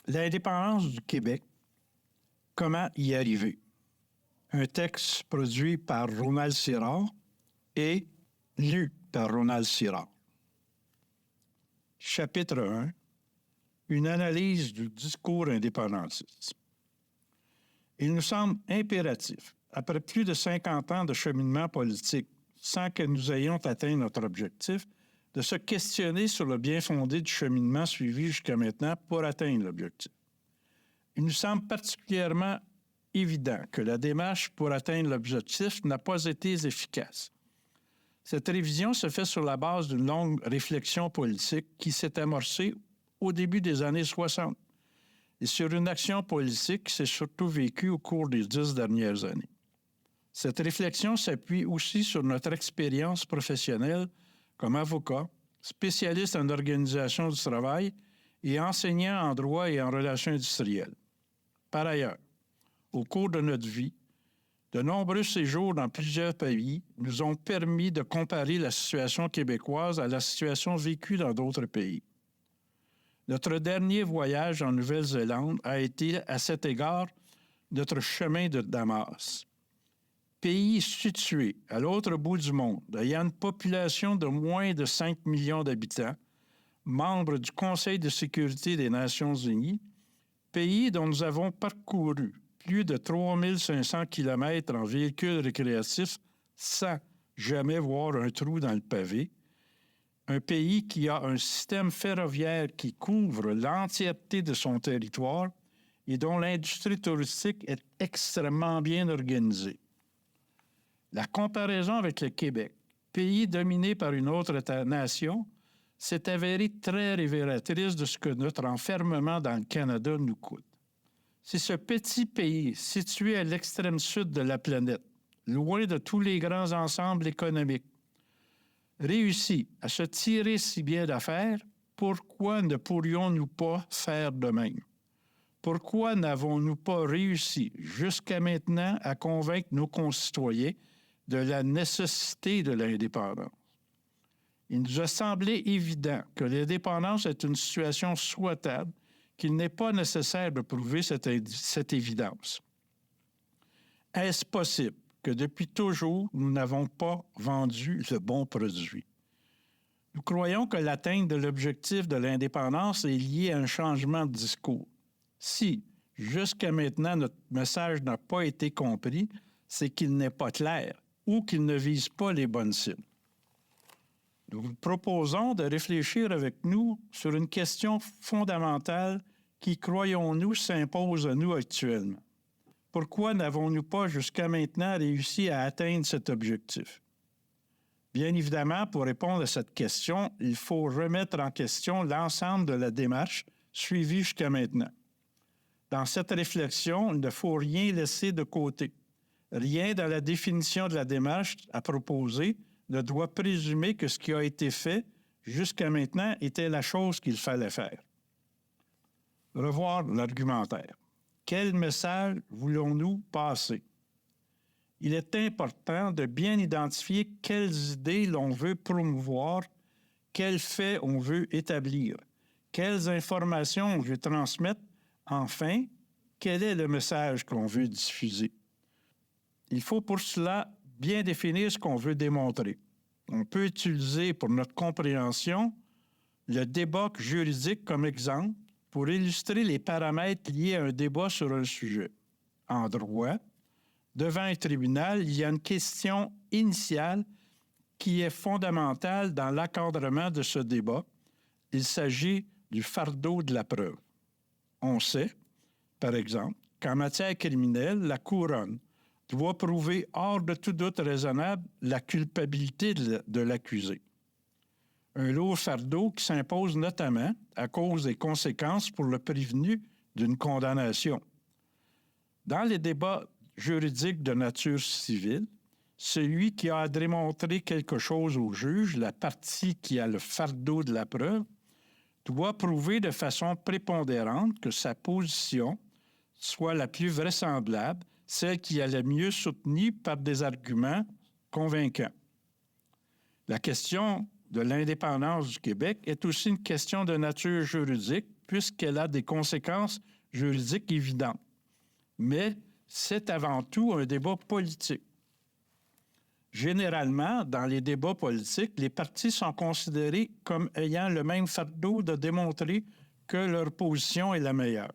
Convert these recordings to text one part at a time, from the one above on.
L'indépendance du Québec, comment y arriver? Un texte produit par Ronald Sirard et lu par Ronald Sirard. Chapitre 1. Une analyse du discours indépendantiste. Il nous semble impératif, après plus de 50 ans de cheminement politique, sans que nous ayons atteint notre objectif, de se questionner sur le bien-fondé du cheminement suivi jusqu'à maintenant pour atteindre l'objectif. Il nous semble particulièrement évident que la démarche pour atteindre l'objectif n'a pas été efficace. Cette révision se fait sur la base d'une longue réflexion politique qui s'est amorcée au début des années 60 et sur une action politique qui s'est surtout vécue au cours des 10 dernières années. Cette réflexion s'appuie aussi sur notre expérience professionnelle comme avocat, spécialiste en organisation du travail et enseignant en droit et en relations industrielles. Par ailleurs, au cours de notre vie, de nombreux séjours dans plusieurs pays nous ont permis de comparer la situation québécoise à la situation vécue dans d'autres pays. Notre dernier voyage en Nouvelle-Zélande a été, à cet égard, notre chemin de Damas. Pays situé à l'autre bout du monde, ayant une population de moins de 5 millions d'habitants, membre du Conseil de sécurité des Nations unies, pays dont nous avons parcouru plus de 3500 kilomètres en véhicule récréatif sans jamais voir un trou dans le pavé, un pays qui a un système ferroviaire qui couvre l'entièreté de son territoire et dont l'industrie touristique est extrêmement bien organisée. La comparaison avec le Québec, pays dominé par une autre nation, s'est avérée très révélatrice de ce que notre enfermement dans le Canada nous coûte. Si ce petit pays, situé à l'extrême sud de la planète, loin de tous les grands ensembles économiques, réussit à se tirer si bien d'affaires, pourquoi ne pourrions-nous pas faire de même? Pourquoi n'avons-nous pas réussi jusqu'à maintenant à convaincre nos concitoyens de la nécessité de l'indépendance? Il nous a semblé évident que l'indépendance est une situation souhaitable, qu'il n'est pas nécessaire de prouver cette évidence. Est-ce possible que depuis toujours, nous n'avons pas vendu le bon produit? Nous croyons que l'atteinte de l'objectif de l'indépendance est liée à un changement de discours. Si, jusqu'à maintenant, notre message n'a pas été compris, c'est qu'il n'est pas clair ou qu'il ne vise pas les bonnes cibles. Nous vous proposons de réfléchir avec nous sur une question fondamentale qui, croyons-nous, s'impose à nous actuellement. Pourquoi n'avons-nous pas jusqu'à maintenant réussi à atteindre cet objectif? Bien évidemment, pour répondre à cette question, il faut remettre en question l'ensemble de la démarche suivie jusqu'à maintenant. Dans cette réflexion, il ne faut rien laisser de côté. Rien dans la définition de la démarche à proposer ne doit présumer que ce qui a été fait jusqu'à maintenant était la chose qu'il fallait faire. Revoir l'argumentaire. Quel message voulons-nous passer? Il est important de bien identifier quelles idées l'on veut promouvoir, quels faits on veut établir, quelles informations on veut transmettre, enfin, quel est le message qu'on veut diffuser. Il faut pour cela bien définir ce qu'on veut démontrer. On peut utiliser pour notre compréhension le débat juridique comme exemple pour illustrer les paramètres liés à un débat sur un sujet. En droit, devant un tribunal, il y a une question initiale qui est fondamentale dans l'encadrement de ce débat. Il s'agit du fardeau de la preuve. On sait, par exemple, qu'en matière criminelle, la couronne doit prouver hors de tout doute raisonnable la culpabilité de l'accusé. Un lourd fardeau qui s'impose notamment à cause des conséquences pour le prévenu d'une condamnation. Dans les débats juridiques de nature civile, celui qui a à démontrer quelque chose au juge, la partie qui a le fardeau de la preuve, doit prouver de façon prépondérante que sa position soit la plus vraisemblable, celle qui est la mieux soutenue par des arguments convaincants. La question de l'indépendance du Québec est aussi une question de nature juridique puisqu'elle a des conséquences juridiques évidentes. Mais c'est avant tout un débat politique. Généralement, dans les débats politiques, les partis sont considérés comme ayant le même fardeau de démontrer que leur position est la meilleure.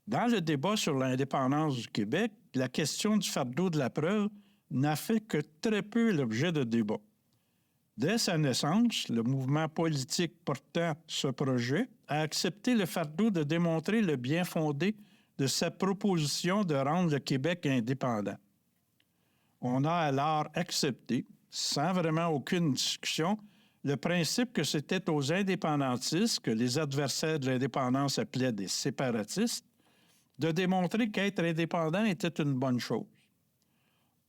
Dans le débat sur l'indépendance du Québec, la question du fardeau de la preuve n'a fait que très peu l'objet de débat. Dès sa naissance, le mouvement politique portant ce projet a accepté le fardeau de démontrer le bien fondé de sa proposition de rendre le Québec indépendant. On a alors accepté, sans vraiment aucune discussion, le principe que c'était aux indépendantistes, que les adversaires de l'indépendance appelaient des séparatistes, de démontrer qu'être indépendant était une bonne chose.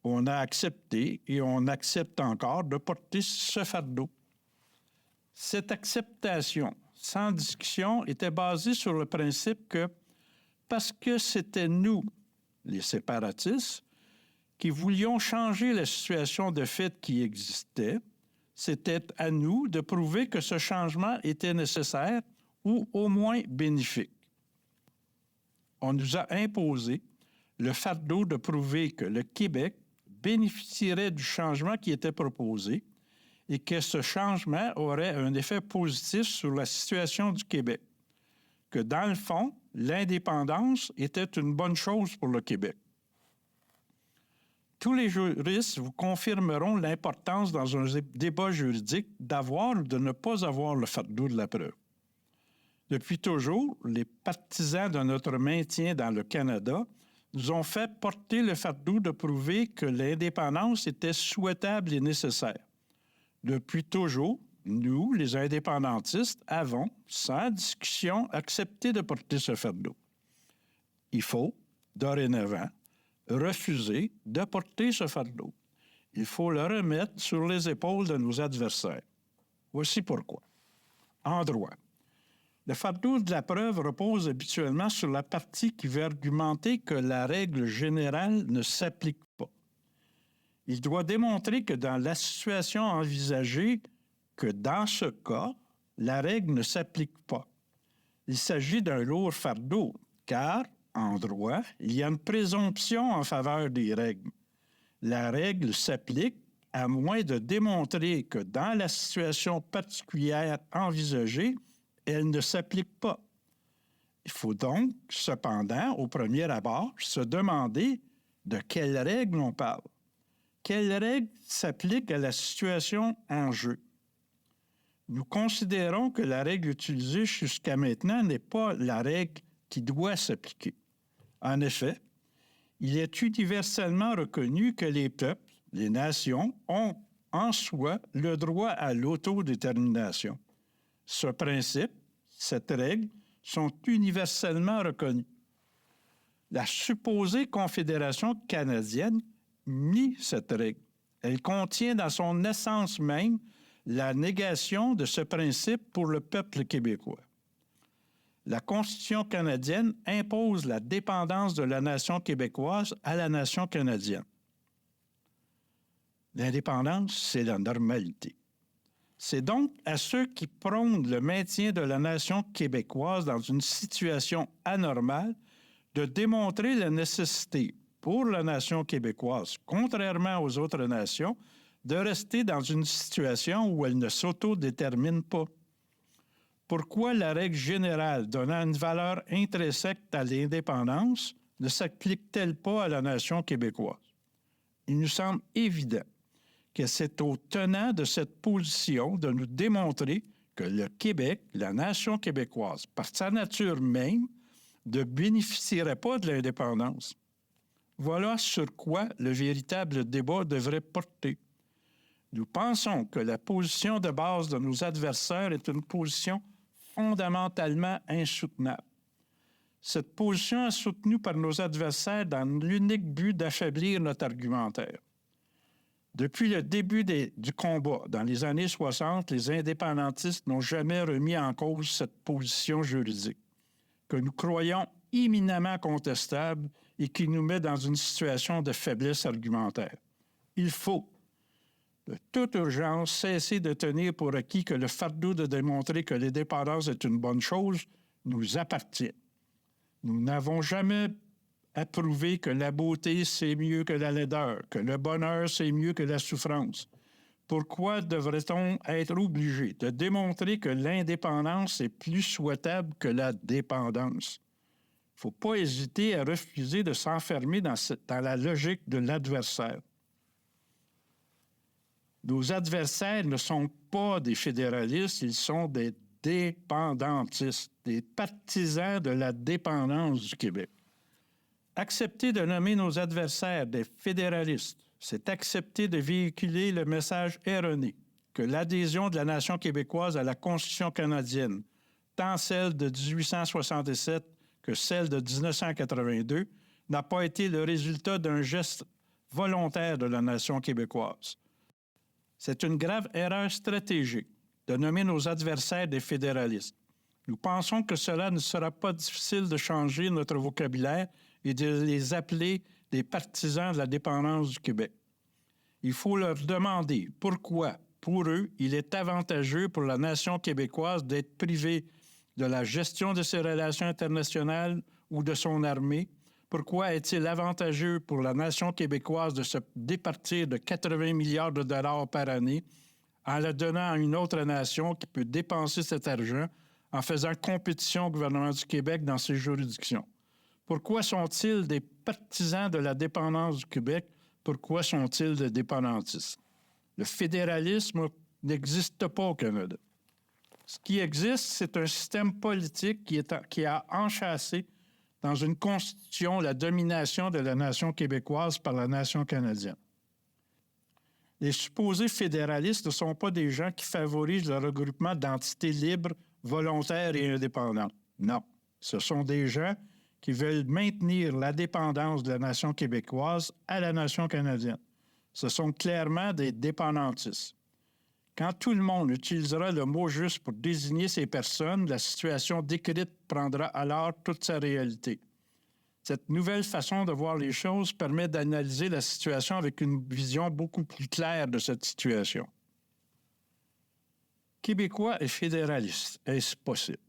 On a accepté et on accepte encore de porter ce fardeau. Cette acceptation, sans discussion, était basée sur le principe que, parce que c'était nous, les séparatistes, qui voulions changer la situation de fait qui existait, c'était à nous de prouver que ce changement était nécessaire ou au moins bénéfique. On nous a imposé le fardeau de prouver que le Québec bénéficierait du changement qui était proposé et que ce changement aurait un effet positif sur la situation du Québec, que dans le fond, l'indépendance était une bonne chose pour le Québec. Tous les juristes vous confirmeront l'importance dans un débat juridique d'avoir ou de ne pas avoir le fardeau de la preuve. Depuis toujours, les partisans de notre maintien dans le Canada nous ont fait porter le fardeau de prouver que l'indépendance était souhaitable et nécessaire. Depuis toujours, nous, les indépendantistes, avons, sans discussion, accepté de porter ce fardeau. Il faut, dorénavant, refuser de porter ce fardeau. Il faut le remettre sur les épaules de nos adversaires. Voici pourquoi. En droit, le fardeau de la preuve repose habituellement sur la partie qui veut argumenter que la règle générale ne s'applique pas. Il doit démontrer que dans la situation envisagée, que dans ce cas, la règle ne s'applique pas. Il s'agit d'un lourd fardeau, car, en droit, il y a une présomption en faveur des règles. La règle s'applique à moins de démontrer que dans la situation particulière envisagée, elle ne s'applique pas. Il faut donc, cependant, au premier abord, se demander de quelle règle on parle. Quelle règle s'applique à la situation en jeu? Nous considérons que la règle utilisée jusqu'à maintenant n'est pas la règle qui doit s'appliquer. En effet, il est universellement reconnu que les peuples, les nations, ont en soi le droit à l'autodétermination. Ce principe, cette règle, sont universellement reconnus. La supposée Confédération canadienne nie cette règle. Elle contient dans son essence même la négation de ce principe pour le peuple québécois. La Constitution canadienne impose la dépendance de la nation québécoise à la nation canadienne. L'indépendance, c'est la normalité. C'est donc à ceux qui prônent le maintien de la nation québécoise dans une situation anormale de démontrer la nécessité pour la nation québécoise, contrairement aux autres nations, de rester dans une situation où elle ne s'autodétermine pas. Pourquoi la règle générale donnant une valeur intrinsèque à l'indépendance ne s'applique-t-elle pas à la nation québécoise? Il nous semble évident que c'est aux tenants de cette position de nous démontrer que le Québec, la nation québécoise, par sa nature même, ne bénéficierait pas de l'indépendance. Voilà sur quoi le véritable débat devrait porter. Nous pensons que la position de base de nos adversaires est une position fondamentalement insoutenable. Cette position est soutenue par nos adversaires dans l'unique but d'affaiblir notre argumentaire. Depuis le début du combat, dans les années 60, les indépendantistes n'ont jamais remis en cause cette position juridique, que nous croyons éminemment contestable et qui nous met dans une situation de faiblesse argumentaire. Il faut, de toute urgence, cesser de tenir pour acquis que le fardeau de démontrer que l'indépendance est une bonne chose nous appartient. Nous n'avons jamais approuvé que la beauté, c'est mieux que la laideur, que le bonheur, c'est mieux que la souffrance. Pourquoi devrait-on être obligé de démontrer que l'indépendance est plus souhaitable que la dépendance? Il ne faut pas hésiter à refuser de s'enfermer dans la logique de l'adversaire. Nos adversaires ne sont pas des fédéralistes, ils sont des dépendantistes, des partisans de la dépendance du Québec. Accepter de nommer nos adversaires des fédéralistes, c'est accepter de véhiculer le message erroné que l'adhésion de la nation québécoise à la Constitution canadienne, tant celle de 1867 que celle de 1982, n'a pas été le résultat d'un geste volontaire de la nation québécoise. C'est une grave erreur stratégique de nommer nos adversaires des fédéralistes. Nous pensons que cela ne sera pas difficile de changer notre vocabulaire et de les appeler des partisans de la dépendance du Québec. Il faut leur demander pourquoi, pour eux, il est avantageux pour la nation québécoise d'être privée de la gestion de ses relations internationales ou de son armée. Pourquoi est-il avantageux pour la nation québécoise de se départir de 80 milliards de dollars par année en le donnant à une autre nation qui peut dépenser cet argent en faisant compétition au gouvernement du Québec dans ses juridictions? Pourquoi sont-ils des partisans de la dépendance du Québec? Pourquoi sont-ils des dépendantistes? Le fédéralisme n'existe pas au Canada. Ce qui existe, c'est un système politique qui a enchâssé dans une constitution la domination de la nation québécoise par la nation canadienne. Les supposés fédéralistes ne sont pas des gens qui favorisent le regroupement d'entités libres, volontaires et indépendantes. Non, ce sont des gens qui veulent maintenir la dépendance de la nation québécoise à la nation canadienne. Ce sont clairement des dépendantistes. Quand tout le monde utilisera le mot juste pour désigner ces personnes, la situation décrite prendra alors toute sa réalité. Cette nouvelle façon de voir les choses permet d'analyser la situation avec une vision beaucoup plus claire de cette situation. Québécois et fédéraliste, est-ce possible?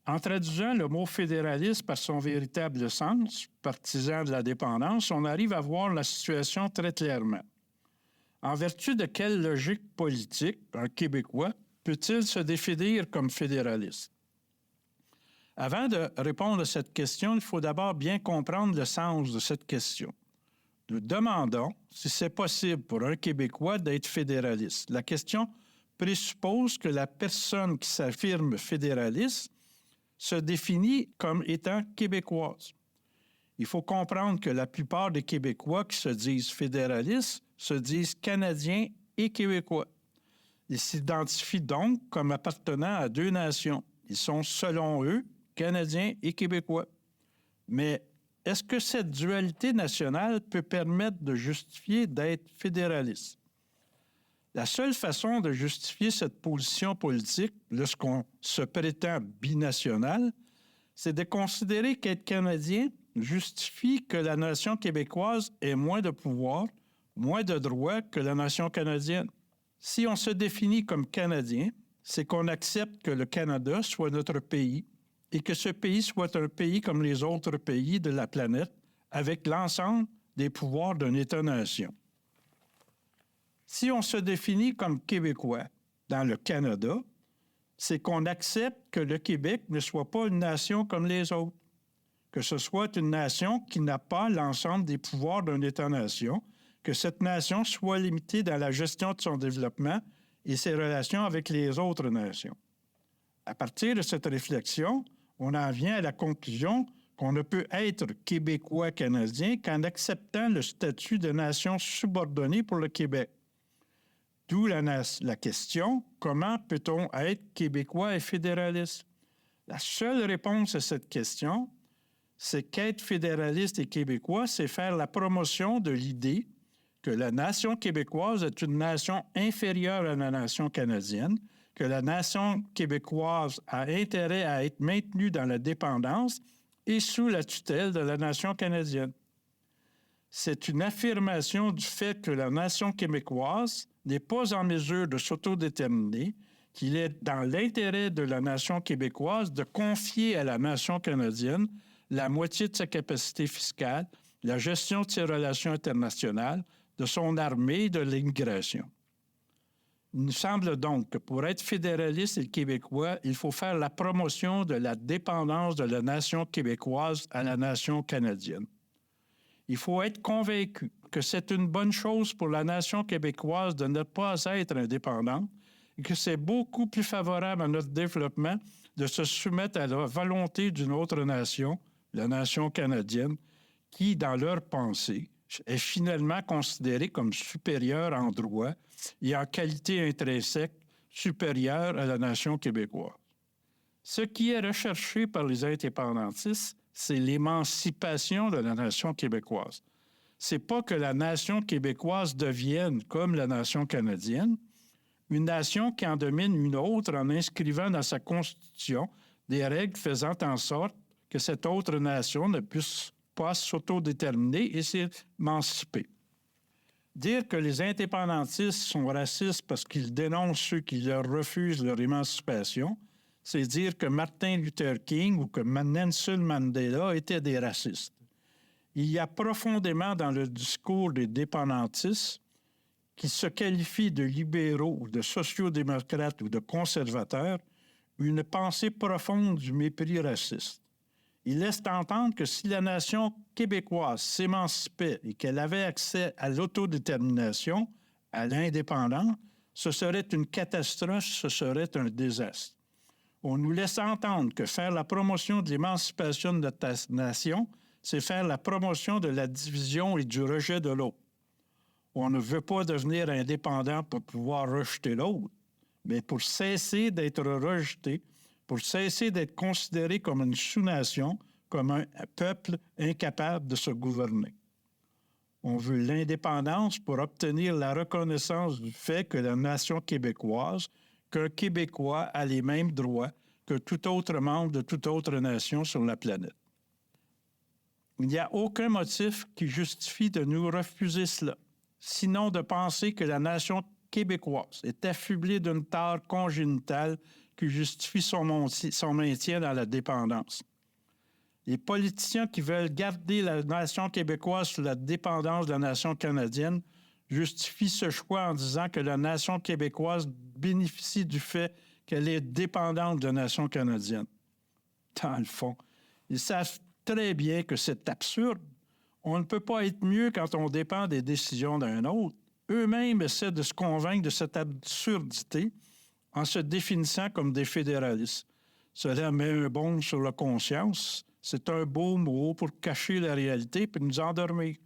En traduisant le mot fédéraliste par son véritable sens, partisan de la dépendance, on arrive à voir la situation très clairement. En vertu de quelle logique politique un Québécois peut-il se définir comme fédéraliste? Avant de répondre à cette question, il faut d'abord bien comprendre le sens de cette question. Nous demandons si c'est possible pour un Québécois d'être fédéraliste. La question présuppose que la personne qui s'affirme fédéraliste se définit comme étant québécoise. Il faut comprendre que la plupart des Québécois qui se disent fédéralistes se disent Canadiens et Québécois. Ils s'identifient donc comme appartenant à deux nations. Ils sont, selon eux, Canadiens et Québécois. Mais est-ce que cette dualité nationale peut permettre de justifier d'être fédéraliste? La seule façon de justifier cette position politique, lorsqu'on se prétend binational, c'est de considérer qu'être Canadien justifie que la nation québécoise ait moins de pouvoir, moins de droits que la nation canadienne. Si on se définit comme Canadien, c'est qu'on accepte que le Canada soit notre pays et que ce pays soit un pays comme les autres pays de la planète, avec l'ensemble des pouvoirs d'un État-nation. Si on se définit comme Québécois dans le Canada, c'est qu'on accepte que le Québec ne soit pas une nation comme les autres, que ce soit une nation qui n'a pas l'ensemble des pouvoirs d'un État-nation, que cette nation soit limitée dans la gestion de son développement et ses relations avec les autres nations. À partir de cette réflexion, on en vient à la conclusion qu'on ne peut être Québécois-Canadien qu'en acceptant le statut de nation subordonnée pour le Québec. D'où la question, comment peut-on être Québécois et fédéraliste? La seule réponse à cette question, c'est qu'être fédéraliste et québécois, c'est faire la promotion de l'idée que la nation québécoise est une nation inférieure à la nation canadienne, que la nation québécoise a intérêt à être maintenue dans la dépendance et sous la tutelle de la nation canadienne. C'est une affirmation du fait que la nation québécoise n'est pas en mesure de s'autodéterminer, qu'il est dans l'intérêt de la nation québécoise de confier à la nation canadienne la moitié de sa capacité fiscale, la gestion de ses relations internationales, de son armée et de l'immigration. Il nous semble donc que pour être fédéraliste et québécois, il faut faire la promotion de la dépendance de la nation québécoise à la nation canadienne. Il faut être convaincu que c'est une bonne chose pour la nation québécoise de ne pas être indépendante et que c'est beaucoup plus favorable à notre développement de se soumettre à la volonté d'une autre nation, la nation canadienne, qui, dans leur pensée, est finalement considérée comme supérieure en droit et en qualité intrinsèque supérieure à la nation québécoise. Ce qui est recherché par les indépendantistes, c'est l'émancipation de la nation québécoise. C'est pas que la nation québécoise devienne, comme la nation canadienne, une nation qui en domine une autre en inscrivant dans sa constitution des règles faisant en sorte que cette autre nation ne puisse pas s'autodéterminer et s'émanciper. Dire que les indépendantistes sont racistes parce qu'ils dénoncent ceux qui leur refusent leur émancipation, c'est dire que Martin Luther King ou que Nelson Mandela étaient des racistes. Il y a profondément dans le discours des dépendantistes qui se qualifient de libéraux ou de sociodémocrates ou de conservateurs une pensée profonde du mépris raciste. Il laisse entendre que si la nation québécoise s'émancipait et qu'elle avait accès à l'autodétermination, à l'indépendance, ce serait une catastrophe, ce serait un désastre. On nous laisse entendre que faire la promotion de l'émancipation de notre nation, c'est faire la promotion de la division et du rejet de l'autre. On ne veut pas devenir indépendant pour pouvoir rejeter l'autre, mais pour cesser d'être rejeté, pour cesser d'être considéré comme une sous-nation, comme un peuple incapable de se gouverner. On veut l'indépendance pour obtenir la reconnaissance du fait que la nation québécoise, qu'un Québécois a les mêmes droits que tout autre membre de toute autre nation sur la planète. Il n'y a aucun motif qui justifie de nous refuser cela, sinon de penser que la nation québécoise est affublée d'une tare congénitale qui justifie son maintien dans la dépendance. Les politiciens qui veulent garder la nation québécoise sous la dépendance de la nation canadienne justifient ce choix en disant que la nation québécoise bénéficie du fait qu'elle est dépendante de la nation canadienne. Dans le fond, ils savent très bien que c'est absurde. On ne peut pas être mieux quand on dépend des décisions d'un autre. Eux-mêmes essaient de se convaincre de cette absurdité en se définissant comme des fédéralistes. Cela met un baume sur la conscience. C'est un beau mot pour cacher la réalité et nous endormir.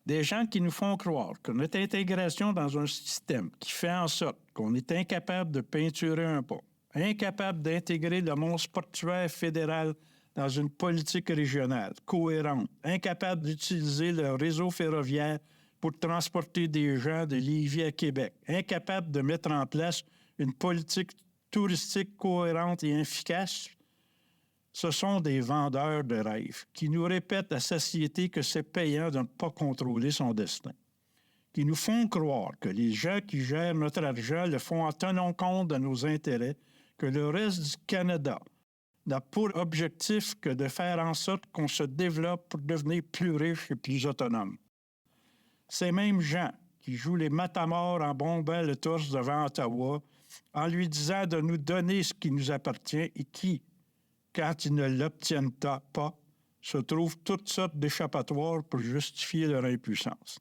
Des gens qui nous font croire que notre intégration dans un système qui fait en sorte qu'on est incapable de peinturer un pont, incapable d'intégrer le monstre portuaire fédéral dans une politique régionale cohérente, incapable d'utiliser le réseau ferroviaire pour transporter des gens de Lévis à Québec, incapable de mettre en place une politique touristique cohérente et efficace, ce sont des vendeurs de rêves qui nous répètent à satiété que c'est payant de ne pas contrôler son destin, qui nous font croire que les gens qui gèrent notre argent le font en tenant compte de nos intérêts, que le reste du Canada n'a pour objectif que de faire en sorte qu'on se développe pour devenir plus riche et plus autonome. Ces mêmes gens qui jouent les matamores en bombant le torse devant Ottawa, en lui disant de nous donner ce qui nous appartient et qui, quand ils ne l'obtiennent pas, se trouvent toutes sortes d'échappatoires pour justifier leur impuissance.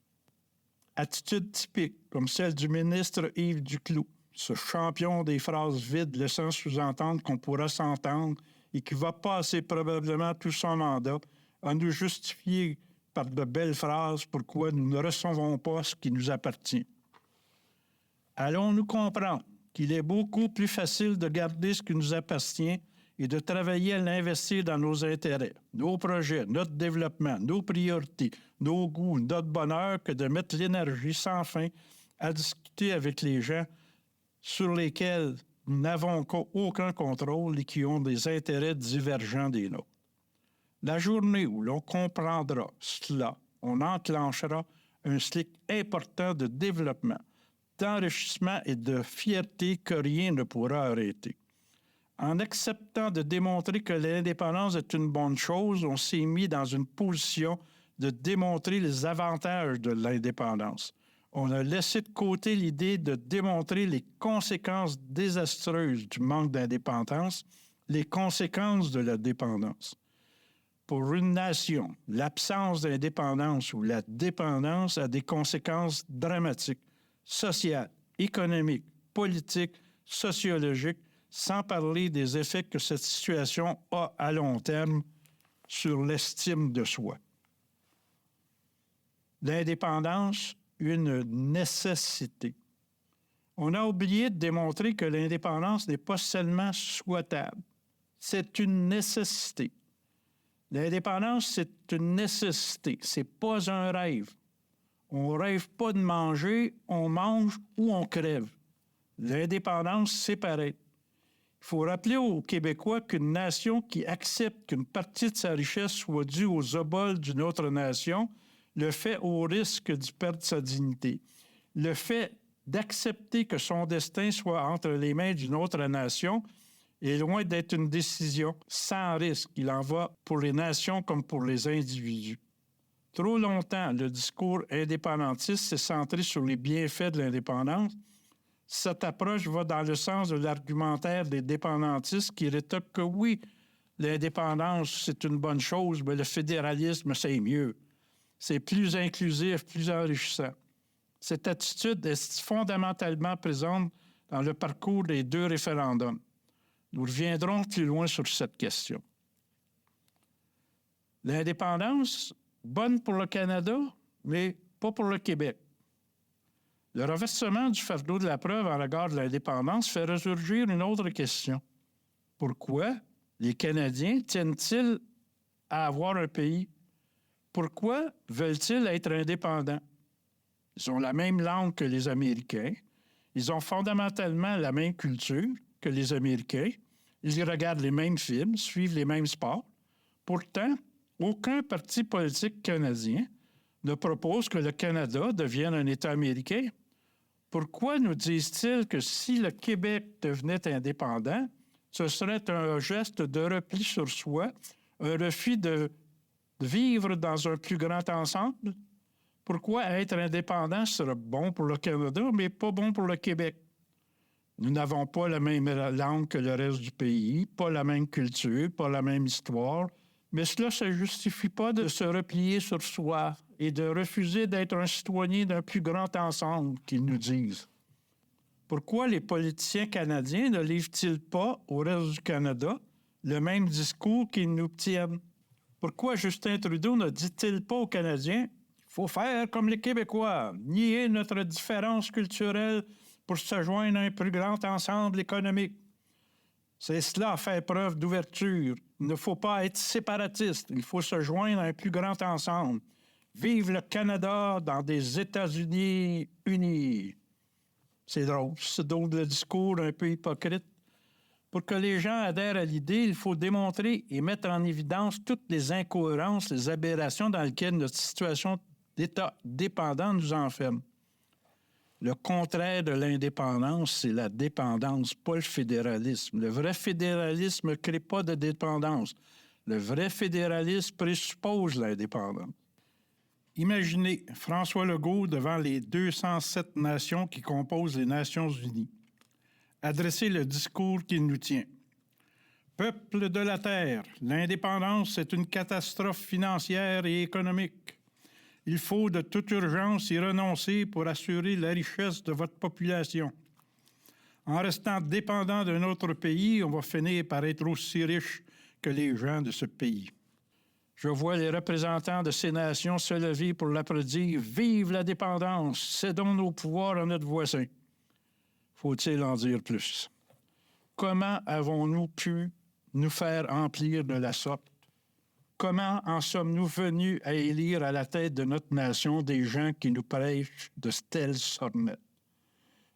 Attitude typique, comme celle du ministre Yves Duclos, ce champion des phrases vides laissant sous-entendre qu'on pourra s'entendre et qui va passer probablement tout son mandat à nous justifier par de belles phrases pourquoi nous ne recevons pas ce qui nous appartient. Allons-nous comprendre qu'il est beaucoup plus facile de garder ce qui nous appartient et de travailler à l'investir dans nos intérêts, nos projets, notre développement, nos priorités, nos goûts, notre bonheur, que de mettre l'énergie sans fin à discuter avec les gens sur lesquels nous n'avons aucun contrôle et qui ont des intérêts divergents des nôtres. La journée où l'on comprendra cela, on enclenchera un cycle important de développement, d'enrichissement et de fierté que rien ne pourra arrêter. En acceptant de démontrer que l'indépendance est une bonne chose, on s'est mis dans une position de démontrer les avantages de l'indépendance. On a laissé de côté l'idée de démontrer les conséquences désastreuses du manque d'indépendance, les conséquences de la dépendance. Pour une nation, l'absence d'indépendance ou la dépendance a des conséquences dramatiques, sociales, économiques, politiques, sociologiques, sans parler des effets que cette situation a à long terme sur l'estime de soi. L'indépendance, une nécessité. On a oublié de démontrer que l'indépendance n'est pas seulement souhaitable, c'est une nécessité. L'indépendance, c'est une nécessité, c'est pas un rêve. On rêve pas de manger, on mange ou on crève. L'indépendance, c'est pareil. Il faut rappeler aux Québécois qu'une nation qui accepte qu'une partie de sa richesse soit due aux oboles d'une autre nation le fait au risque d'y perdre sa dignité. Le fait d'accepter que son destin soit entre les mains d'une autre nation est loin d'être une décision sans risque. Il en va pour les nations comme pour les individus. Trop longtemps, le discours indépendantiste s'est centré sur les bienfaits de l'indépendance. Cette approche va dans le sens de l'argumentaire des dépendantistes qui rétorquent que oui, l'indépendance, c'est une bonne chose, mais le fédéralisme, c'est mieux. C'est plus inclusif, plus enrichissant. Cette attitude est fondamentalement présente dans le parcours des deux référendums. Nous reviendrons plus loin sur cette question. L'indépendance, bonne pour le Canada, mais pas pour le Québec. Le renversement du fardeau de la preuve en regard de l'indépendance fait ressurgir une autre question. Pourquoi les Canadiens tiennent-ils à avoir un pays? Pourquoi veulent-ils être indépendants? Ils ont la même langue que les Américains. Ils ont fondamentalement la même culture que les Américains. Ils regardent les mêmes films, suivent les mêmes sports. Pourtant, aucun parti politique canadien ne propose que le Canada devienne un État américain. Pourquoi nous disent-ils que si le Québec devenait indépendant, ce serait un geste de repli sur soi, un refus de vivre dans un plus grand ensemble? Pourquoi être indépendant serait bon pour le Canada, mais pas bon pour le Québec? Nous n'avons pas la même langue que le reste du pays, pas la même culture, pas la même histoire, mais cela ne justifie pas de se replier sur soi et de refuser d'être un citoyen d'un plus grand ensemble, qu'ils nous disent. Pourquoi les politiciens canadiens ne livrent-ils pas au reste du Canada le même discours qu'ils nous tiennent? Pourquoi Justin Trudeau ne dit-il pas aux Canadiens « Il faut faire comme les Québécois, nier notre différence culturelle pour se joindre à un plus grand ensemble économique. » C'est cela, faire preuve d'ouverture. Il ne faut pas être séparatiste, il faut se joindre à un plus grand ensemble. Vive le Canada dans des États-Unis unis. C'est drôle, c'est donc le discours un peu hypocrite. Pour que les gens adhèrent à l'idée, il faut démontrer et mettre en évidence toutes les incohérences, les aberrations dans lesquelles notre situation d'État dépendant nous enferme. Le contraire de l'indépendance, c'est la dépendance, pas le fédéralisme. Le vrai fédéralisme ne crée pas de dépendance. Le vrai fédéralisme présuppose l'indépendance. Imaginez François Legault devant les 207 nations qui composent les Nations unies. Adresser le discours qu'il nous tient. Peuple de la Terre, l'indépendance est une catastrophe financière et économique. Il faut de toute urgence y renoncer pour assurer la richesse de votre population. En restant dépendant d'un autre pays, on va finir par être aussi riche que les gens de ce pays. Je vois les représentants de ces nations se lever pour l'applaudir. Vive la dépendance! Cédons nos pouvoirs à notre voisin. Faut-il en dire plus? Comment avons-nous pu nous faire emplir de la sorte? Comment en sommes-nous venus à élire à la tête de notre nation des gens qui nous prêchent de telles sornettes?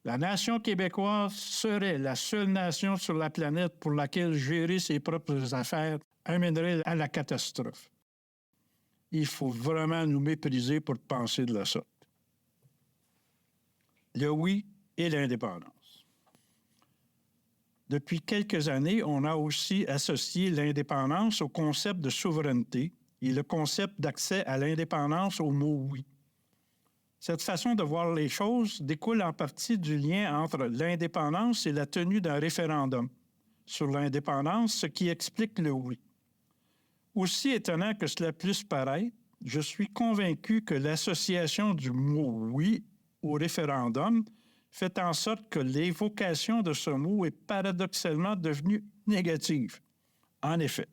La nation québécoise serait la seule nation sur la planète pour laquelle gérer ses propres affaires amènerait à la catastrophe. Il faut vraiment nous mépriser pour penser de la sorte. le oui et l'indépendance. Depuis quelques années, on a aussi associé l'indépendance au concept de souveraineté et le concept d'accès à l'indépendance au mot oui. Cette façon de voir les choses découle en partie du lien entre l'indépendance et la tenue d'un référendum sur l'indépendance, ce qui explique le oui. Aussi étonnant que cela puisse paraître, je suis convaincu que l'association du mot « oui » au référendum fait en sorte que l'évocation de ce mot est paradoxalement devenue négative. En effet,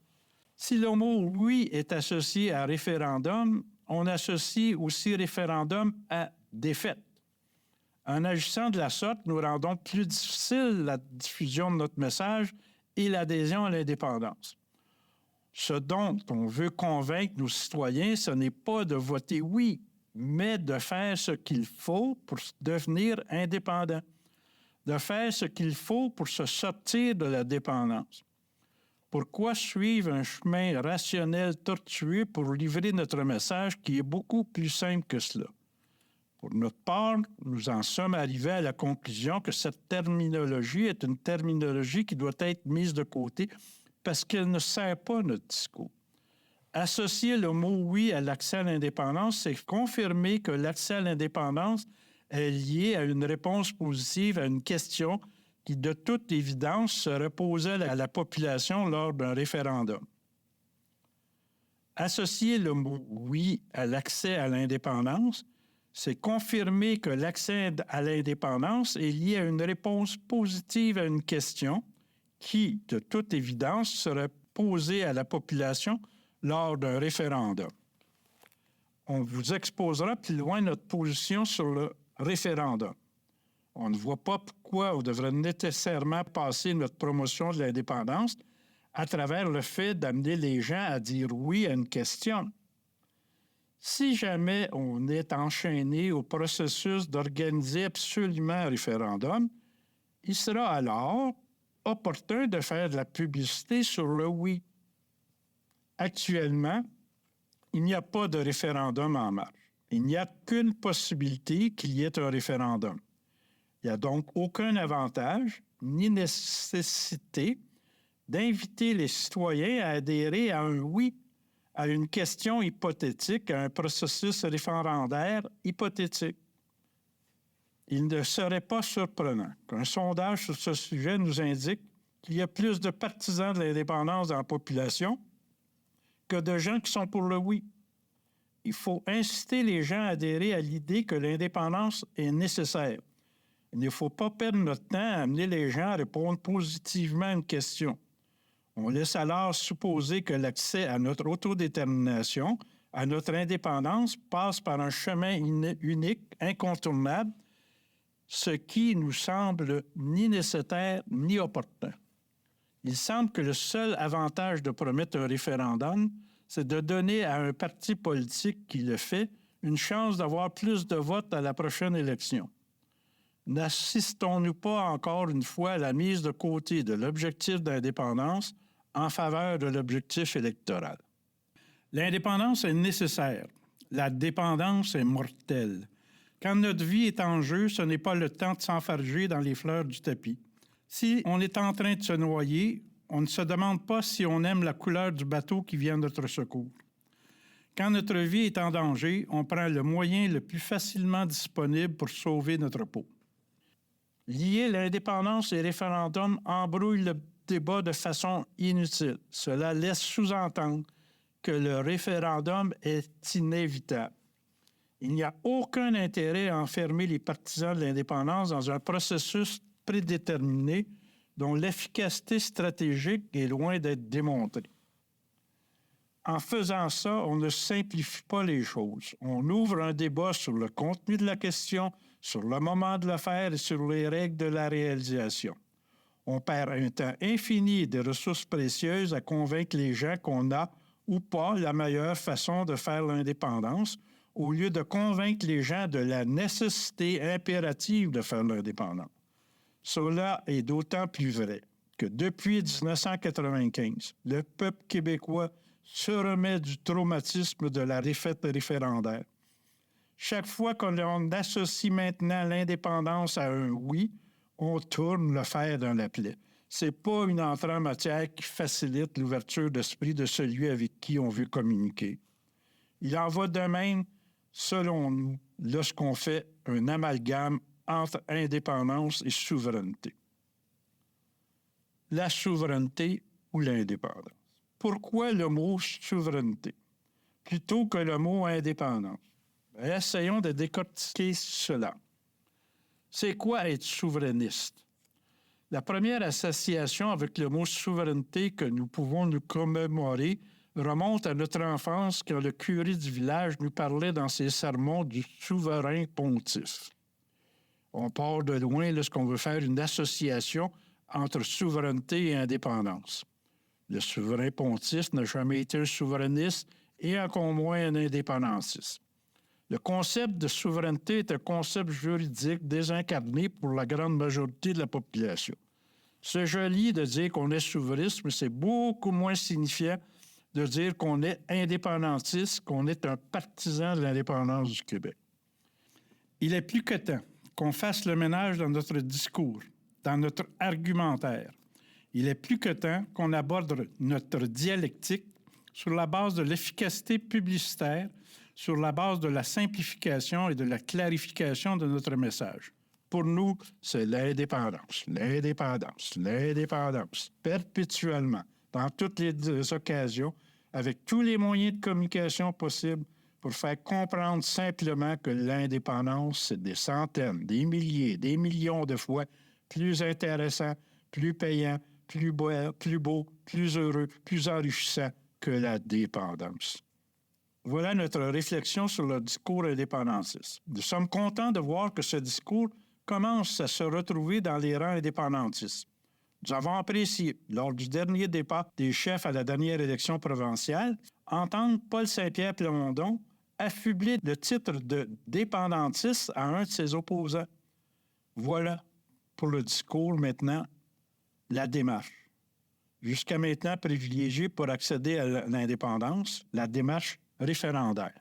si le mot « oui » est associé à référendum, on associe aussi référendum à défaite. En agissant de la sorte, nous rendons plus difficile la diffusion de notre message et l'adhésion à l'indépendance. Ce dont on veut convaincre nos citoyens, ce n'est pas de voter oui, mais de faire ce qu'il faut pour devenir indépendant, de faire ce qu'il faut pour se sortir de la dépendance. Pourquoi suivre un chemin rationnel tortueux pour livrer notre message qui est beaucoup plus simple que cela? Pour notre part, nous en sommes arrivés à la conclusion que cette terminologie est une terminologie qui doit être mise de côté parce qu'elle ne sert pas notre discours. Associer le mot « oui » à l'accès à l'indépendance, c'est confirmer que l'accès à l'indépendance est lié à une réponse positive à une question qui, de toute évidence, serait posée à la population lors d'un référendum. Associer le mot « oui » à l'accès à l'indépendance, c'est confirmer que l'accès à l'indépendance est lié à une réponse positive à une question qui, de toute évidence, serait posée à la population lors d'un référendum. On vous exposera plus loin notre position sur le référendum. On ne voit pas pourquoi on devrait nécessairement passer notre promotion de l'indépendance à travers le fait d'amener les gens à dire oui à une question. Si jamais on est enchaîné au processus d'organiser absolument un référendum, il sera alors opportun de faire de la publicité sur le oui. Actuellement, il n'y a pas de référendum en marche. Il n'y a qu'une possibilité qu'il y ait un référendum. Il n'y a donc aucun avantage ni nécessité d'inviter les citoyens à adhérer à un oui à une question hypothétique, à un processus référendaire hypothétique. Il ne serait pas surprenant qu'un sondage sur ce sujet nous indique qu'il y a plus de partisans de l'indépendance dans la population que de gens qui sont pour le oui. Il faut inciter les gens à adhérer à l'idée que l'indépendance est nécessaire. Il ne faut pas perdre notre temps à amener les gens à répondre positivement à une question. On laisse alors supposer que l'accès à notre autodétermination, à notre indépendance, passe par un chemin unique, incontournable, ce qui nous semble ni nécessaire ni opportun. Il semble que le seul avantage de promettre un référendum, c'est de donner à un parti politique qui le fait une chance d'avoir plus de votes à la prochaine élection. N'assistons-nous pas encore une fois à la mise de côté de l'objectif d'indépendance en faveur de l'objectif électoral? L'indépendance est nécessaire. La dépendance est mortelle. Quand notre vie est en jeu, ce n'est pas le temps de s'enfarger dans les fleurs du tapis. Si on est en train de se noyer, on ne se demande pas si on aime la couleur du bateau qui vient à notre secours. Quand notre vie est en danger, on prend le moyen le plus facilement disponible pour sauver notre peau. Lier l'indépendance et référendum embrouille le débat de façon inutile. Cela laisse sous-entendre que le référendum est inévitable. Il n'y a aucun intérêt à enfermer les partisans de l'indépendance dans un processus prédéterminé dont l'efficacité stratégique est loin d'être démontrée. En faisant ça, on ne simplifie pas les choses. On ouvre un débat sur le contenu de la question, sur le moment de le faire et sur les règles de la réalisation. On perd un temps infini et des ressources précieuses à convaincre les gens qu'on a ou pas la meilleure façon de faire l'indépendance, au lieu de convaincre les gens de la nécessité impérative de faire l'indépendance. Cela est d'autant plus vrai que depuis 1995, le peuple québécois se remet du traumatisme de la défaite référendaire. Chaque fois qu'on associe maintenant l'indépendance à un oui, on tourne le fer dans la plaie. Ce n'est pas une entrée en matière qui facilite l'ouverture d'esprit de celui avec qui on veut communiquer. Il en va de même, selon nous, lorsqu'on fait un amalgame entre indépendance et souveraineté. La souveraineté ou l'indépendance. Pourquoi le mot souveraineté plutôt que le mot indépendance? Essayons de décortiquer cela. C'est quoi être souverainiste? La première association avec le mot souveraineté que nous pouvons nous commémorer remonte à notre enfance quand le curé du village nous parlait dans ses sermons du souverain pontife. On part de loin lorsqu'on veut faire une association entre souveraineté et indépendance. Le souverain pontife n'a jamais été un souverainiste et encore moins un indépendantiste. Le concept de souveraineté est un concept juridique désincarné pour la grande majorité de la population. C'est joli de dire qu'on est souverainiste, mais c'est beaucoup moins signifiant de dire qu'on est indépendantiste, qu'on est un partisan de l'indépendance du Québec. Il est plus que temps qu'on fasse le ménage dans notre discours, dans notre argumentaire. Il est plus que temps qu'on aborde notre dialectique sur la base de l'efficacité publicitaire, sur la base de la simplification et de la clarification de notre message. Pour nous, c'est l'indépendance, l'indépendance, l'indépendance, perpétuellement, dans toutes les occasions, avec tous les moyens de communication possibles pour faire comprendre simplement que l'indépendance, c'est des centaines, des milliers, des millions de fois plus intéressant, plus payant, plus beau, plus heureux, plus enrichissant que la dépendance. Voilà notre réflexion sur le discours indépendantiste. Nous sommes contents de voir que ce discours commence à se retrouver dans les rangs indépendantistes. Nous avons apprécié, lors du dernier départ des chefs à la dernière élection provinciale, entendre Paul Saint-Pierre Plamondon affubler le titre de dépendantiste à un de ses opposants. Voilà, pour le discours maintenant, la démarche. Jusqu'à maintenant privilégiée pour accéder à l'indépendance, la démarche référendaire.